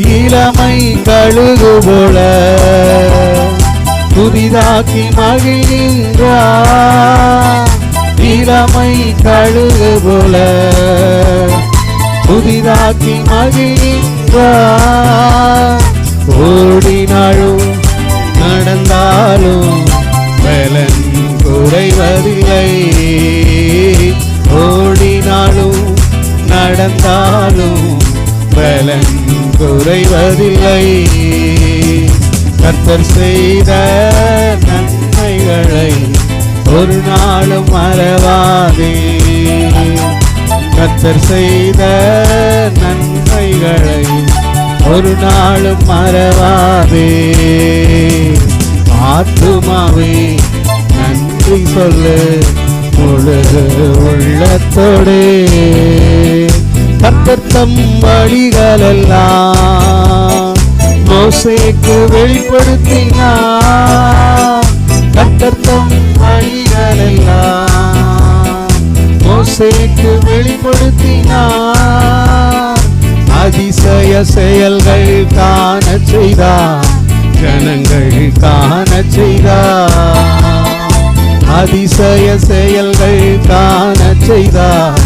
இளமை கழுகு போல புதிதாக்கி மகிழ்கின்றார். இளமை கழுகு போல புதிதாக்கி மகிழ்கின்றார். ஓடினாலும் நடந்தாலும் பலன் குறைவதில்லை. ஓடினாலும் நடந்தாலும் பலன் குறைவதில்லை. கர்த்தர் செய்த நன்மைகளை ஒரு நாளும் மறவாதே. கர்த்தர் செய்த நன்மைகளை ஒரு நாளும் மறவாதே. ஆத்துமாவே நன்றி சொல்லு முழு உள்ளத்தோடே. கர்த்தர் தம் வழிகளெல்லாம் மோசேக்கு வெளிப்படுத்தினார். கர்த்தர் தம் வழிகளெல்லாம் மோசேக்கு வெளிப்படுத்தினார். அதிசய செயல்கள் காண செய்தார், ஜனங்கள் காண செய்தார். அதிசய செயல்கள் காண செய்தார்,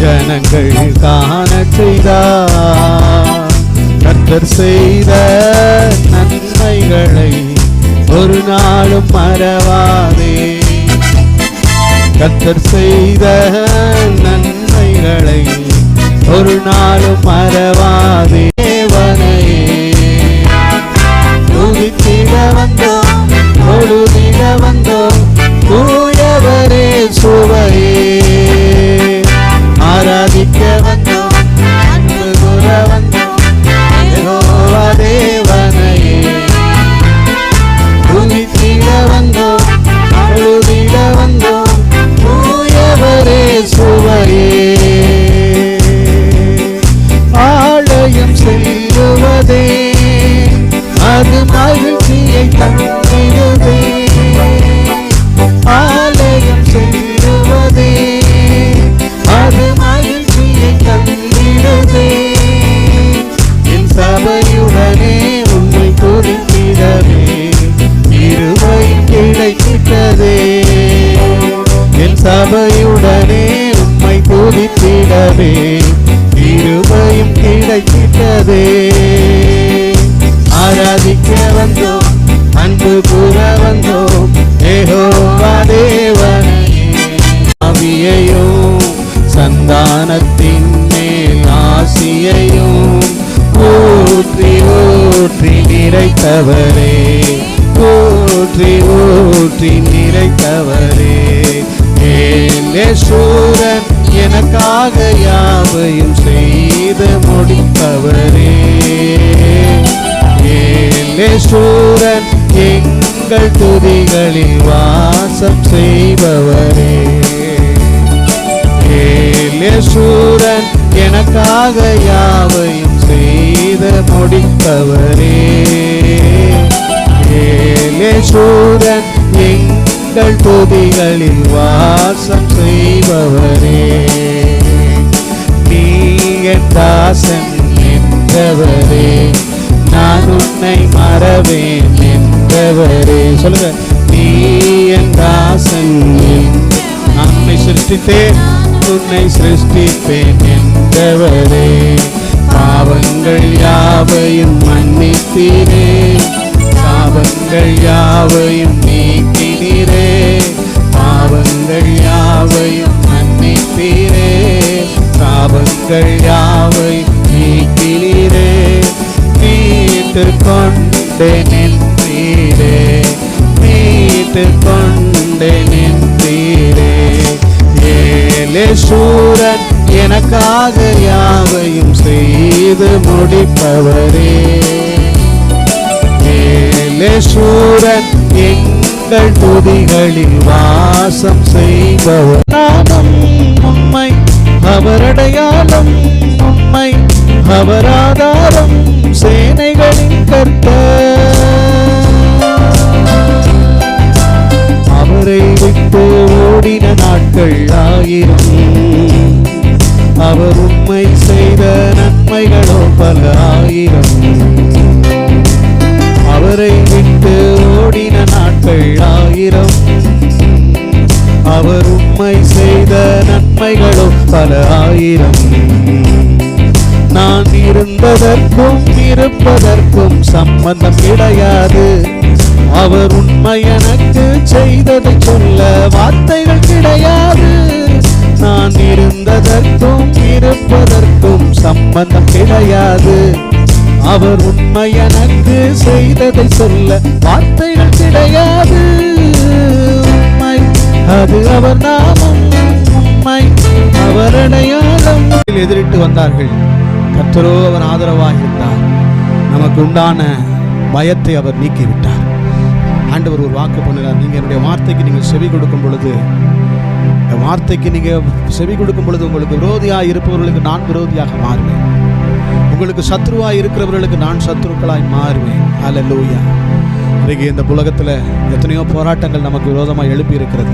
ஜனங்கள் காண செய்தார். கர்த்தர் செய்த நன்மைகளை ஒரு நாளும் மறவாதே. கர்த்தர் செய்த நன்மைகளை ஒரு நாளும் மறவாதே. தேவனையே துதித்திட வந்தோம், தொழுதிட வந்தோம், தூயவரே சுவையே. ஆராதிக்க வந்தோம், அன்பு கூற வந்தோம், யெகோவா தேவனையே. துதித்திட வந்தோம், தொழுதிட வந்தோம், தூயவரே சுவையே. ஆலயம் செல்லுவதே அது மகிழ்ச்சியை தந்திடுதே. ஆலயம் செல்லுவதே அது மகிழ்ச்சியை தந்திடுதே. என் சபையுடனே உண்மை குறிப்பிடவே இருவை கிடைத்திட்டதே. என் சபையுடனே உண்மை குறிப்பிடவே இருவையும் கிடைத்திட்டதே. ஆராதிக்க வந்தோம், அன்பு கூற வந்தோம், யெகோவா தேவனையே. ஆவியையும் சந்தானத்தின் மேல் ஆசியையும் ஊற்றி ஊற்றி நிறைத்தவரே, ஊற்றி ஊற்றி நிறைத்தவரே. ஏலேசூரன் எனக்காக யாவையும் செய்து முடிப்பவரே. ஏலேசூரன் எங்கள் துதிகளில் வாசம் செய்பவரே. ஏலேசூரன் எனக்காக யாவையும் செய்து முடிப்பவரே. ஏலேசூரன் எங்கள் துதிகளில் வாசம் செய்பவரே. நீ என் தாசன் என்றவரே, நான் உன்னை மறவேன் என்றவரே. சொல்லுங்க, நீ என் தாசன், நான் உன்னை சிருஷ்டித்தேன், உன்னை சிருஷ்டிப்பேன் என்றவரே. பாவங்கள் யாவையும் மன்னித்தீரே, பாவங்கள் யாவையும் நீக்கினீரே. பாவங்கள் யாவையும் மன்னித்தீரே, பாவங்கள் யாவையும் நீக்கினீரே. மீட்டு கொண்டே நின்றீரே, மீட்டு கொண்டே நின்றீரே. ஏலேசூரன் எனக்காக யாவையும் செய்து முடிப்பவரே. ஏலேசூரன் எங்கள் துதிகளில் வாசம் செய்பவர். நானும் உம்மை அவரடையாளம், உம்மை அவராதாரம், சேனைகளின் கர்த்தர். அவரை விட்டு ஓடின நாட்கள் ஆயிரம், அவர் உம்மை செய்த நன்மைகளோ பல ஆயிரம். நன்மைகளோ பல ஆயிரம். நான் இருந்ததற்கும் இருப்பதற்கும் சம்பந்தம் கிடையாது. அவர் உண்மை எனக்கு செய்ததை சொல்ல வார்த்தைகள் கிடையாது. நான் இருந்ததற்கும் இருப்பதற்கும் சம்பந்தம் கிடையாது. அவர் உண்மை எனக்கு செய்ததை சொல்ல வார்த்தைகள் கிடையாது. உண்மை அது அவர் நாமம், உண்மை அவர் அடையாளம். எதிரிட்டு வந்தார்கள், கர்த்தரோ அவர் ஆதரவாக இருந்தார். நமக்கு உண்டான பயத்தை அவர் நீக்கிவிட்டார். ஆண்டவர் ஒரு வாக்கு பண்ணுகிறார், நீங்க என்னுடைய வார்த்தைக்கு நீங்கள் செவி கொடுக்கும் பொழுது, வார்த்தைக்கு நீங்க செவி கொடுக்கும் பொழுது உங்களுக்கு விரோதியாக இருப்பவர்களுக்கு நான் விரோதியாக மாறுவேன், உங்களுக்கு சத்ருவாய் இருக்கிறவர்களுக்கு நான் சத்ருக்களாய் மாறுவேன். அல்லேலூயா. இன்றைக்கு இந்த உலகத்தில் எத்தனையோ போராட்டங்கள் நமக்கு விரோதமாக எழுப்பி இருக்கிறது.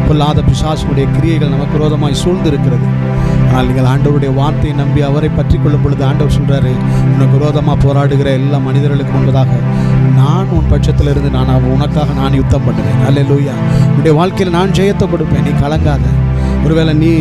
பொல்லாத பிசாசுடைய கிரியைகள் நமக்கு விரோதமாய் சூழ்ந்து இருக்கிறது. ஆனால் நீங்கள் ஆண்டவருடைய வார்த்தையை நம்பி அவரை பற்றி கொள்ளும் பொழுது ஆண்டவர் சொல்றாரு, உனக்கு விரோதமாக போராடுகிற எல்லா மனிதர்களுக்கு முன்பதாக நான் உன் பட்சத்தில் இருந்து நான் உனக்காக நான் யுத்தம் பண்ணுவேன். அல்லேலூயா. உன்னுடைய வாழ்க்கையில் நான் ஜெயத்தை கொடுப்பேன், நீ கலங்காத. ஒருவேளை நீ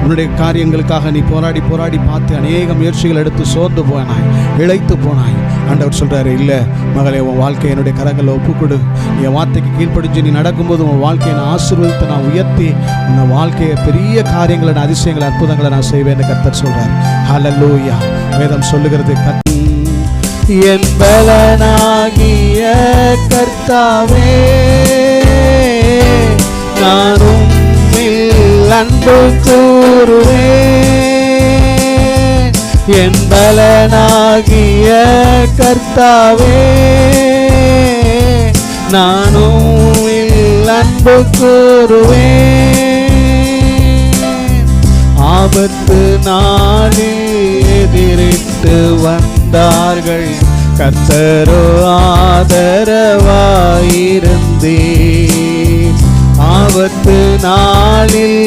உன்னுடைய காரியங்களுக்காக நீ போராடி போராடி பார்த்து அநேக முயற்சிகள் எடுத்து சோர்ந்து போனாய், இழைத்து போனாய். ஆண்டவர் சொல்றாரு, இல்லை மகளே, உன் வாழ்க்கையை என்னுடைய கரங்களில் ஒப்புக்கொடு. என் வார்த்தைக்கு கீழ்ப்படிஞ்சு நீ நடக்கும்போது உன் வாழ்க்கையை நான் ஆசீர்வதித்து நான் உயர்த்தி உன் வாழ்க்கையை பெரிய காரியங்களை, அதிசயங்களை, அற்புதங்களை நான் செய்வேன்னு கர்த்தர் சொல்றார். ஹல்லேலூயா. வேதம் சொல்லுகிறது, என் பலனாகிய கர்த்தாவே நானும் அன்பு கூறுவேன். என் பலனாகிய கர்த்தாவே நானும் அன்பு கூறுவேன். ஆபத்து நாளில் எதிரிட்டு வந்தார்கள், கர்த்தரோ ஆதரவாயிருந்தீர். ஆபத்து நாளில்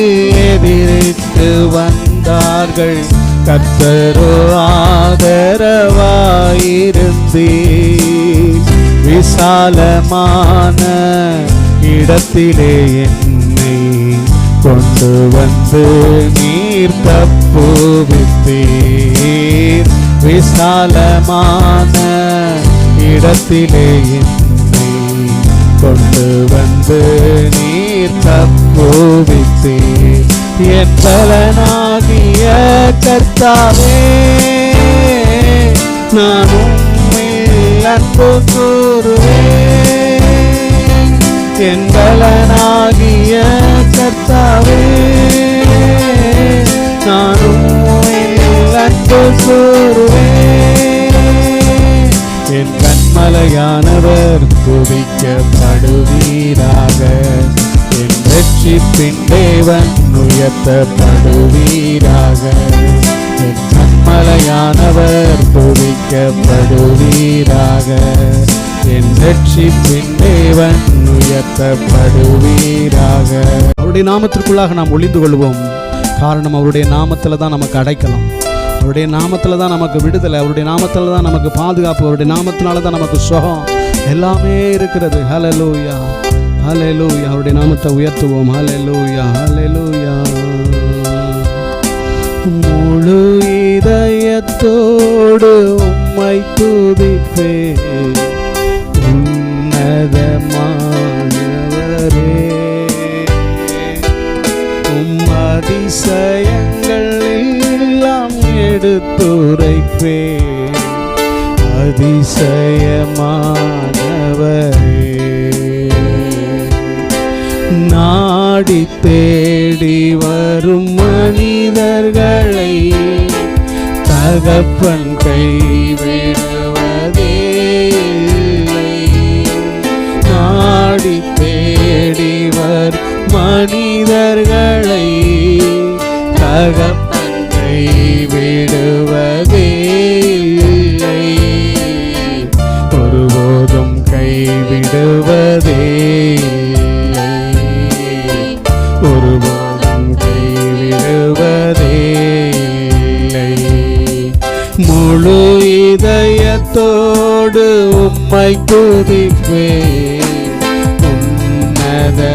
எதிரிட்டு வந்தார்கள், கர்த்தரோ ஆதரவாயிருந்தீர். விசாலமான இடத்திலே என்னை கொண்டு வந்து நீர் தப்புவித்தீர். விசாலமான இடத்திலே என்னை கொண்டு வந்து நீர் தப்புவித்தீர். என் பலனாகிய கர்த்தாவே நான் உம்மில் அன்பு கூறுவேன். என் பலனாகிய கர்த்தாவே நான் உம்மில் அன்பு கூறுவேன். என் கண்மலையானவர் துதிக்கப்படுவீராக. என் ரட்சிப்பின் தேவன் உயர்த்தப்படுவீராக. என் கண்மலையானவர் துதிக்கப்படுவீராக. என் ரட்சிப்பின் தேவன் உயர்த்தப்படுவீராக. அவருடைய நாமத்திற்குள்ளாக நாம் ஒளிந்து கொள்வோம். காரணம், அவருடைய நாமத்தில் தான் நமக்கு அடைக்கலம், அவருடைய நாமத்தில் தான் நமக்கு விடுதலை, அவருடைய நாமத்தில் தான் நமக்கு பாதுகாப்பு, அவருடைய நாமத்தினால தான் நமக்கு சுகம், எல்லாமே இருக்கிறது. ஹல்லேலூயா, ஹல்லேலூயா. அவருடைய நாமத்தை உயர்த்துவோம். ஹல்லேலூயா, ஹல்லேலூயா. முழு இதயத்தோடு உம்மை துதிப்பேன், உன்னதமானவரே. உம் அதிசயங்கள் எல்லாம் எடுத்துரைப்பேன், அதிசயமானவரே. நாடி தேடி வரும் மனிதர்களை தகப்பன் கைவிடுவதே இல்லை. நாடி தேடி வரும் மனிதர்களை தகப்பன் கைவிடுவதே இல்லை. ஒருபோதும் கைவிடுவதே இல்லை, ஒருபோதும் கைவிடுவதே இல்லை. முழு இதயத்தோடு உம்மை துதிப்பேன், உன்னதமானவரே.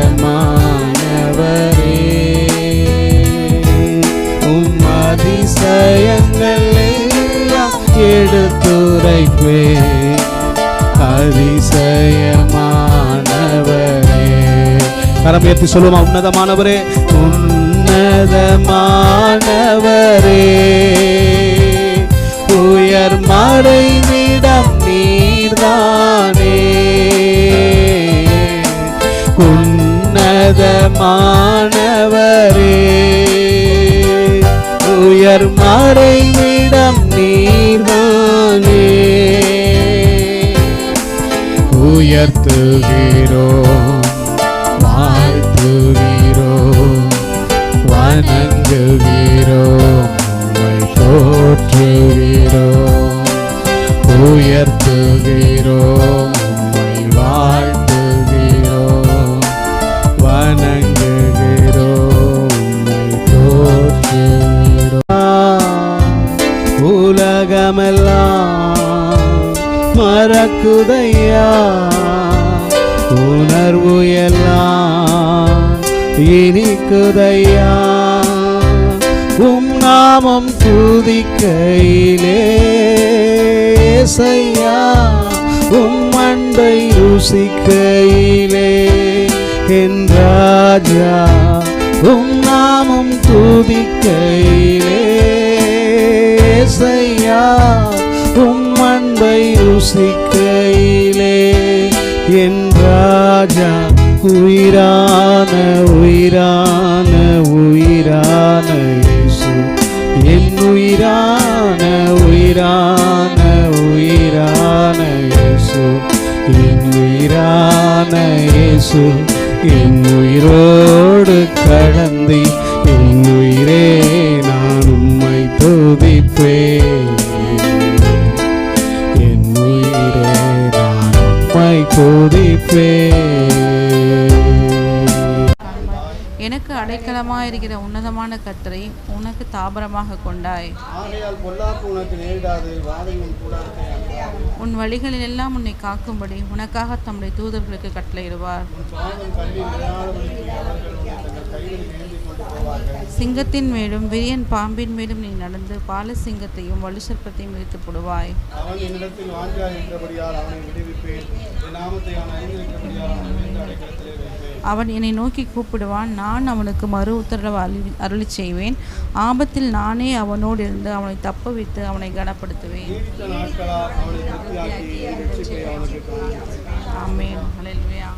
எடுத்துரைப்பே. அதிசயமானவரே. கரம் உயர்த்தி சொல்லுமா, உன்னதமானவரே, உன்னதமானவரே, உயர் மறைவிடம் நீர்தானே. உன்னதமானவரே, உயர் மறைவிடம் நீர்தானே. உயர்த்துகிறோம், வாழ்த்துகிறோம், வணங்குகிறோம், உம்மை போற்றுகிறோம். உயர்த்துகிறோம், உம்மை வாழ்த்துகிறோம், வணங்குகிறோம், உம்மை போற்றுகிறோம். உலகமெல்லாம் மறக்குதையா, உணர்வு எல்லாம் இனிக்குதையா. உம் நாமம் துதிக்கையிலே ஏசையா, உம் அன்பை ருசிக்கையிலே என் ராஜா. உம் நாமம் துதிக்கையிலே ஏசையா, உம் அன்பை ருசிக்கையிலே என் ராஜா. உயிரான உயிரான உயிரான இயேசு, என் உயிரான உயிரான உயிரான இயேசு, என் உயிரான இயேசு. என் உயிரோடு கலந்தி என் உயிரே நான் உம்மை துதிப்பேன். என் உயிரே நான் உம்மை துதிப்பேன். எனக்கு அடைக்கலமாயிருக்கிற உன்னதமான கர்த்தரை உனக்கு தாபரமாக கொண்டாய். உன் வழிகளில் எல்லாம் உன்னை காக்கும்படி உனக்காக தம்முடைய தூதர்களுக்கு கட்டளையிடுவார். சிங்கத்தின் மேலும் விரியன் பாம்பின் மேலும் நீ நடந்து பால சிங்கத்தையும் வலு சர்ப்பத்தையும் இழுத்து போடுவாய். அவன் என்னை நோக்கி கூப்பிடுவான், நான் அவனுக்கு மறு உத்தரவு அருளி செய்வேன். ஆபத்தில் நானே அவனோடு இருந்து அவனை தப்ப வைத்து அவனை கனப்படுத்துவேன். ஆமென். ஹல்லேலூயா.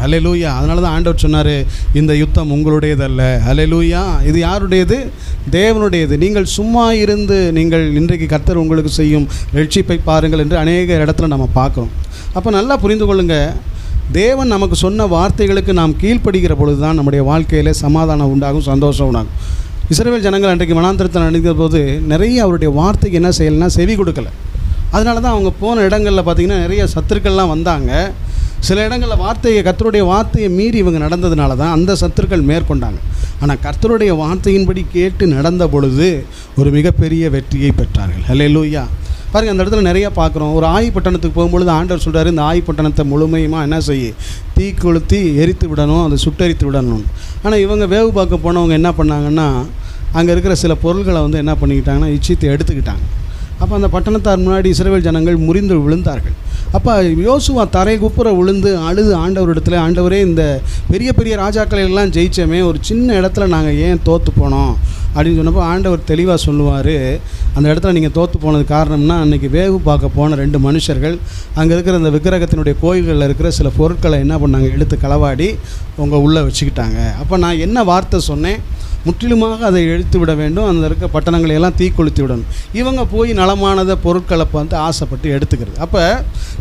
ஹல்லேலூயா. அதனால தான் ஆண்டவர் சொன்னார், இந்த யுத்தம் உங்களுடையதல்ல. ஹல்லேலூயா. இது யாருடையது? தேவனுடையது. நீங்கள் சும்மா இருந்து நீங்கள் இன்றைக்கு கர்த்தர் உங்களுக்கு செய்யும் ரட்சிப்பை பாருங்கள் என்று அநேக இடத்துல நம்ம பார்க்குறோம். அப்போ நல்லா புரிந்து கொள்ளுங்கள், தேவன் நமக்கு சொன்ன வார்த்தைகளுக்கு நாம் கீழ்ப்படுகிற பொழுது தான் நம்முடைய வாழ்க்கையில் சமாதானம் உண்டாகும், சந்தோஷம் உண்டாகும். இஸ்ரவேல் ஜனங்கள் அன்றைக்கு வனாந்திரத்தில் நடக்கிற போது நிறைய அவருடைய வார்த்தைக்கு என்ன செய்யலைன்னா செவி கொடுக்கலை. அதனால தான் அவங்க போன இடங்களில் பார்த்திங்கன்னா நிறைய சத்துருக்கள்லாம் வந்தாங்க. சில இடங்களில் கர்த்தருடைய வார்த்தையை மீறி இவங்க நடந்ததுனால தான் அந்த சத்துருக்கள் மேற்கொண்டாங்க. ஆனால் கர்த்தருடைய வார்த்தையின்படி கேட்டு நடந்த பொழுது ஒரு மிகப்பெரிய வெற்றியை பெற்றார்கள். ஹல்லேலூயா. பாருங்கள், அந்த இடத்துல நிறையா பார்க்குறோம். ஒரு ஆயி பட்டணத்துக்கு போகும்பொழுது ஆண்டவர் சொல்கிறார், இந்த ஆயி பட்டணத்தை முழுமையுமாக என்ன செய்ய, தீ கொளுத்தி எரித்து விடணும், அதை சுட்டெரித்து விடணும். ஆனால் இவங்க வேவு பார்க்க போனவங்க என்ன பண்ணாங்கன்னா, அங்கே இருக்கிற சில பொருள்களை என்ன பண்ணிக்கிட்டாங்கன்னா இச்சித்து எடுத்துக்கிட்டாங்க. அப்போ அந்த பட்டணத்தார் முன்னாடி இஸ்ரவேல் ஜனங்கள் முறிந்து விழுந்தார்கள். அப்போ யோசுவா தரை குப்புற விழுந்து அழுது ஆண்டவரிடத்துல, ஆண்டவரே, இந்த பெரிய பெரிய ராஜாக்களை எல்லாம் ஜெயிச்சோமே, ஒரு சின்ன இடத்துல நாங்கள் ஏன் தோற்று போனோம் அப்படின்னு சொன்னப்போ ஆண்டவர் தெளிவாக சொல்லுவார், அந்த இடத்துல நீங்கள் தோற்று போனது காரணம்னா, அன்றைக்கி வேவு பார்க்க போன 2 மனுஷர்கள் அங்கே இருக்கிற அந்த விக்கிரகத்தினுடைய கோயில்களில் இருக்கிற சில பொருட்களை என்ன பண்ணாங்க, எடுத்து களவாடி உங்கள் உள்ளே வச்சுக்கிட்டாங்க. அப்போ நான் என்ன வார்த்தை சொன்னேன், முற்றிலுமாக அதை இழுத்து விட வேண்டும், அந்த இருக்க பட்டணங்களை எல்லாம் தீக்கொளுத்தி விடணும். இவங்க போய் நலமானத பொருட்களை ஆசைப்பட்டு எடுத்துக்கிறது. அப்போ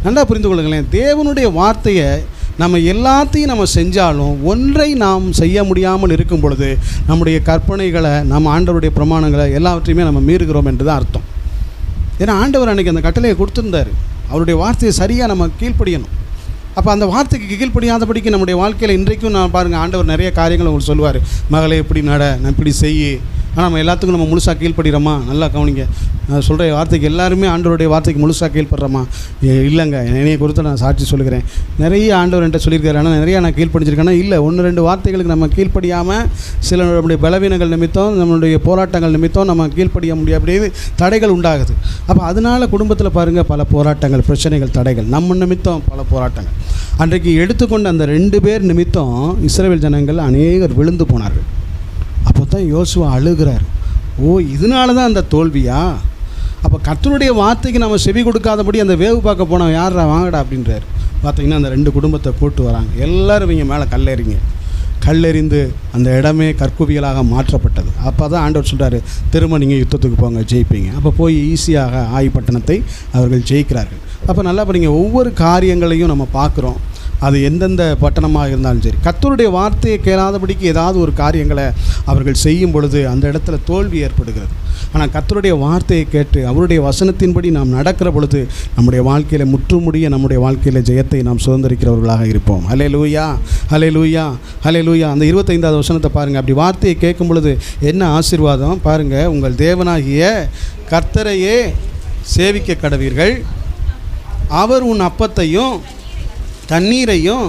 நல்லா புரிந்து கொள்ளுங்களேன், தேவனுடைய வார்த்தையை நம்ம எல்லாத்தையும் நம்ம செஞ்சாலும் ஒன்றை நாம் செய்ய முடியாமல் இருக்கும் பொழுது நம்முடைய கற்பனைகளை, நம்ம ஆண்டவருடைய பிரமாணங்களை எல்லாவற்றையுமே நம்ம மீறுகிறோம் என்று தான் அர்த்தம். ஏன்னா ஆண்டவர் அன்றைக்கி அந்த கட்டளையை கொடுத்துருந்தார், அவருடைய வார்த்தையை சரியாக நம்ம கீழ்ப்படியணும். அப்போ அந்த வார்த்தைக்கு கீழ்ப்படியாதபடிக்கு நம்முடைய வாழ்க்கையில் இன்றைக்கும் நான் பாருங்கள், ஆண்டவர் நிறைய காரியங்கள் உங்களுக்கு சொல்லுவார், மகளே இப்படி நட, நான் இப்படி செய்யி. ஆனால் நம்ம எல்லாத்துக்கும் நம்ம முழுசாக கீழ்ப்படுகிறோமா? நல்லா கவனிங்க, நான் சொல்கிற வார்த்தைக்கு எல்லாருமே ஆண்டவருடைய வார்த்தைக்கு முழுசாக கீழ்ப்படுறோமா? இல்லைங்க, என்னையை குறித்து நான் சாட்சி சொல்லுகிறேன். நிறைய ஆண்டவர் என்கிட்ட சொல்லியிருக்காரு, ஆனால் நிறையா நான் கீழ்ப்படிச்சிருக்கேன்னா இல்லை, 1-2 வார்த்தைகளுக்கு நம்ம கீழ்ப்படியாமல் சில நம்முடைய பலவீனங்கள் நிமித்தம், நம்மளுடைய போராட்டங்கள் நிமித்தம் நம்ம கீழ்ப்படிய முடியாது, தடைகள் உண்டாகுது. அப்போ அதனால் குடும்பத்தில் பாருங்கள் பல போராட்டங்கள், பிரச்சனைகள், தடைகள், நம்ம நிமித்தம் பல போராட்டங்கள். அன்றைக்கு எடுத்துக்கொண்ட அந்த 2 பேர் நிமித்தம் இஸ்ரவேல் ஜனங்கள் அநேகர் விழுந்து போனார்கள். அப்போ தான் யோசுவா அழுகிறார், ஓ இதனால தான் அந்த தோல்வியா? அப்போ கர்த்தருடைய வார்த்தைக்கு நம்ம செவி கொடுக்காதபடி அந்த வேவு பார்க்க போனோம், யாரா வாங்கடா அப்படின்றார். பார்த்தீங்கன்னா அந்த 2 குடும்பத்தை கூட்டு வராங்க, எல்லோரும் இவங்க மேலே கல்லெறிந்து அந்த இடமே கற்குவியலாக மாற்றப்பட்டது. அப்போ தான் ஆண்டவர் சொல்கிறார், திரும்ப நீங்கள் யுத்தத்துக்கு போங்க, ஜெயிப்பீங்க. அப்போ போய் ஈஸியாக ஆயி பட்டணத்தை அவர்கள் ஜெயிக்கிறார்கள். அப்போ நல்லா படிங்க, ஒவ்வொரு காரியங்களையும் நம்ம பார்க்குறோம், அது எந்தெந்த பட்டணமாக இருந்தாலும் சரி, கர்த்தருடைய வார்த்தையை கேளாதபடிக்கு ஏதாவது ஒரு காரியங்களை அவர்கள் செய்யும் பொழுது அந்த இடத்துல தோல்வி ஏற்படுகிறது. ஆனால் கர்த்தருடைய வார்த்தையை கேட்டு அவருடைய வசனத்தின்படி நாம் நடக்கிற பொழுது நம்முடைய வாழ்க்கையில் முற்றுமுடிய நம்முடைய வாழ்க்கையில் ஜெயத்தை நாம் சுதந்திரிக்கிறவர்களாக இருப்போம். ஹல்லேலூயா, ஹல்லேலூயா, ஹல்லேலூயா. அந்த 25வது வசனத்தை பாருங்கள். அப்படி வார்த்தையை கேட்கும் பொழுது என்ன ஆசீர்வாதம் பாருங்கள், உங்கள் தேவனாகிய கர்த்தரையே சேவிக்க கடவீர்கள், அவர் உன் அப்பத்தையும் தண்ணீரையும்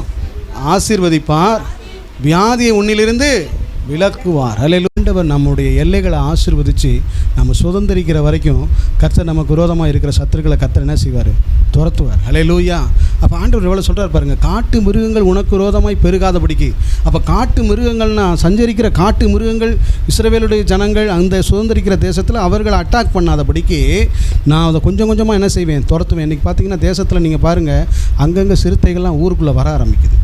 ஆசீர்வதிப்பார், வியாதியை உன்னிலிருந்து விலக்குவார். ஆண்டவர் நம்முடைய எல்லைகளை ஆசீர்வதித்து நம்ம சுதந்திரிக்கிற வரைக்கும் கர்த்தர் நமக்கு விரோதமாக இருக்கிற சத்துருக்களை கர்த்தர் என்ன செய்வார், துரத்துவார். ஹல்லேலூயா. அப்போ ஆண்டவர் எவ்வளோ சொல்கிறார் பாருங்கள், காட்டு மிருகங்கள் உனக்கு விரோதமாய் பெருகாதபடிக்கு. அப்போ காட்டு மிருகங்கள்னா சஞ்சரிக்கிற காட்டு மிருகங்கள் இஸ்ரவேலுடைய ஜனங்கள் அந்த சுதந்திரிக்கிற தேசத்தில் அவர்களை அட்டாக் பண்ணாதபடிக்கு நான் அதை கொஞ்சம் கொஞ்சமாக என்ன செய்வேன், துரத்துவேன். இன்றைக்கி பார்த்தீங்கன்னா தேசத்தில் நீங்கள் பாருங்கள், அங்கங்கே சிறுத்தைகள்லாம் ஊருக்குள்ளே வர ஆரம்பிக்குது.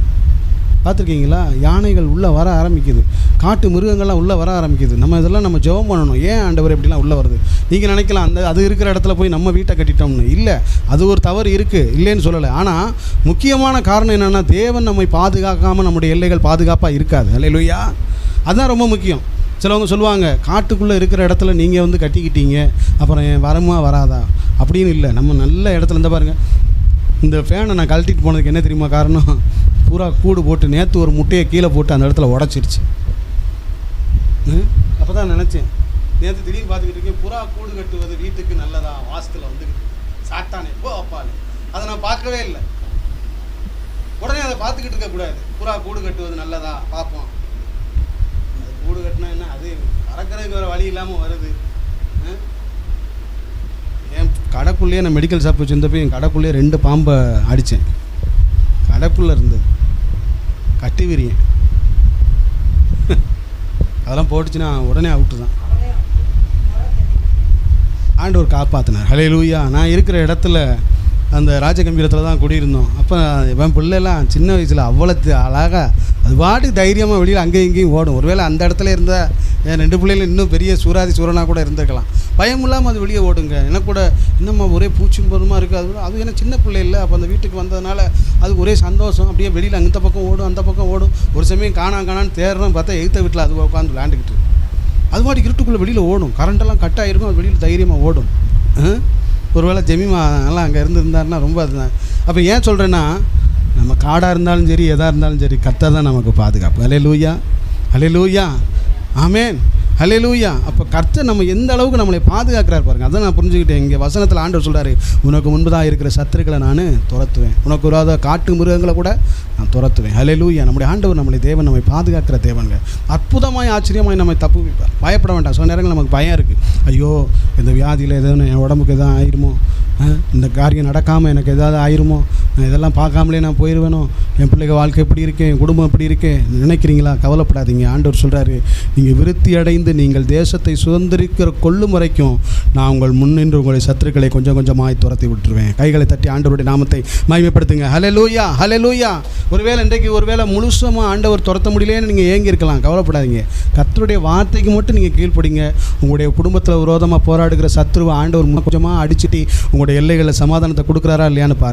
பார்த்துருக்கீங்களா? யானைகள் உள்ளே வர ஆரம்பிக்குது, காட்டு மிருகங்கள்லாம் உள்ளே வர ஆரம்பிக்குது. நம்ம இதெல்லாம் நம்ம ஜெபம் பண்ணணும், ஏன் ஆண்டவர் எப்படிலாம் உள்ளே வருது? நீங்கள் நினைக்கலாம் அது இருக்கிற இடத்துல போய் நம்ம வீட்டை கட்டிட்டோம்னு. இல்லை, அது ஒரு தவறு இருக்குது, இல்லைன்னு சொல்லலை. ஆனால் முக்கியமான காரணம் என்னென்னா, தேவன் நம்மை பாதுகாக்காமல் நம்முடைய எல்லைகள் பாதுகாப்பாக இருக்காது. ஹல்லேலூயா. அதுதான் ரொம்ப முக்கியம். சிலவங்க சொல்லுவாங்க, காட்டுக்குள்ளே இருக்கிற இடத்துல நீங்கள் கட்டிக்கிட்டீங்க, அப்புறம் வரமா வராதா அப்படின்னு. இல்லை, நம்ம நல்ல இடத்துல இருந்தால் பாருங்கள், இந்த ஃபேனை நான் கழட்டிட்டு போனதுக்கு என்ன தெரியுமா காரணம்? பூரா கூடு போட்டு நேற்று ஒரு முட்டையை கீழே போட்டு அந்த இடத்துல உடச்சிருச்சு. அப்போ தான் நினச்சேன், நேற்று திடீர்னு பார்த்துக்கிட்டு இருக்கேன், புறா கூடு கட்டுவது வீட்டுக்கு நல்லதா, வாசத்தில் சாட்டானே போ அப்பாலே. அதை நான் பார்க்கவே இல்லை. உடனே அதை பார்த்துக்கிட்டு இருக்கக்கூடாது. புறா கூடு கட்டுவது நல்லதா பார்ப்போம். அது கூடு கட்டினா என்ன, அது பறக்கிறதுக்கு வேறு வழி இல்லாமல் வருது. என் கடைக்குள்ளேயே நான் மெடிக்கல் ஷாப் வச்சுருந்தப்போ என் கடைக்குள்ளேயே 2 பாம்பை அடித்தேன். கடைக்குள்ளே இருந்தது, கட்டி விரியேன். அதெல்லாம் போட்டுச்சுன்னா உடனே அவுட்டு தான். ஆண்டவர் காப்பாற்றினார். ஹல்லேலூயா. நான் இருக்கிற இடத்துல அந்த ராஜகம்பீரத்தில் தான் குடியிருந்தோம். அப்போ என் பிள்ளைலாம் சின்ன வயசில் அவ்வளோ அழகாக அது பாட்டுக்கு தைரியமாக வெளியில் அங்கேயும் இங்கேயும் ஓடும். ஒருவேளை அந்த இடத்துல இருந்தால் என் 2 பிள்ளைகளும் இன்னும் பெரிய சூராதி சூரனாக கூட இருந்திருக்கலாம். பயம் இல்லாமல் அது வெளியே ஓடுங்க. எனக்கு கூட இன்னும் ஒரே பூச்சும் பொருமா இருக்குது. அது ஏன்னா சின்ன பிள்ளை இல்லை. அப்போ அந்த வீட்டுக்கு வந்ததுனால அது ஒரே சந்தோஷம். அப்படியே வெளியில் அந்த பக்கம் ஓடும், அந்த பக்கம் ஓடும். ஒரு சமயம் காணான்னு தேடுறோம், பார்த்தா எய்த்த வீட்டில் அது உட்காந்து விளையாண்டுக்கிட்டு அது மாதிரி இருட்டுக்குள்ளே வெளியில் ஓடும். கரண்டெல்லாம் கட் ஆகிருக்கும், அது வெளியில் தைரியமாக ஓடும். ஒருவேளை ஜெமிமா எல்லாம் அங்கே இருந்திருந்தாருன்னா ரொம்ப அதுதான். அப்போ ஏன் சொல்கிறேன்னா, நம்ம காடாக இருந்தாலும் சரி, எதாக இருந்தாலும் சரி, கர்த்தர் தான் நமக்கு பாதுகாப்பு. ஹல்லேலூயா, ஹல்லேலூயா, ஆமென், ஹல்லேலூயா. அப்போ கர்த்தர் நம்ம எந்த அளவுக்கு நம்மளை பாதுகாக்கிறார் பாருங்கள். அதான் நான் புரிஞ்சுக்கிட்டேன். இங்கே வசனத்தில் ஆண்டவர் சொல்கிறாரு, உனக்கு முன்பதாக இருக்கிற சத்துருக்களை நான் துரத்துவேன், உனக்கு வராத காட்டு மிருகங்களை கூட நான் துரத்துவேன். ஹல்லேலூயா. நம்முடைய ஆண்டவர், நம்முடைய தேவன் நம்மை பாதுகாக்கிற தேவனுங்க. அற்புதமாய் ஆச்சரியமாய் நம்மை தப்புவிப்பார். பயப்பட வேண்டாம். சில நேரங்கள் நமக்கு பயம் இருக்குது. ஐயோ, இந்த வியாதியில் எதாவது என் உடம்புக்கு எதாவது ஆயிருமோ, இந்த காரியம் நடக்காமல் எனக்கு எதாவது ஆயிருமோ, நான் இதெல்லாம் பார்க்காமலே நான் போயிடுவேனோ, என் பிள்ளைங்க வாழ்க்கை எப்படி இருக்கேன், என் குடும்பம் எப்படி இருக்கேன் நினைக்கிறீங்களா? கவலைப்படாதீங்க. ஆண்டவர் சொல்கிறாரு, நீங்கள் விருத்தி அடைந்து நீங்கள் தேசத்தை சுதந்திரிக்கிற கொள்ளும் வரைக்கும் நான் உங்கள் முன்னின்று உங்களுடைய சத்துருக்களை கொஞ்சம் கொஞ்சமாய் துரத்தி விட்டுருவேன். கைகளை தட்டி ஆண்டவருடைய நாமத்தை மகிமைப்படுத்துங்க. ஹல்லேலூயா, ஹல்லேலூயா. ஒருவேளை இன்றைக்கு முழுசமாக ஆண்டவர் துரத்த முடியலேன்னு நீங்கள் ஏங்கி இருக்கலாம். கவலைப்படாதீங்க. கர்த்தருடைய வார்த்தைக்கு மட்டும் நீங்கள் கீழ்ப்படிங்க. உங்களுடைய குடும்பத்தில் விரோதமாக போராடுகிற சத்துருவை ஆண்டவர் கொஞ்சமாக அடிச்சுட்டு உங்களுடைய எல்லைகளில் சமாதானத்தை கொடுக்குறாரா இல்லையான்னு பாருங்கள்.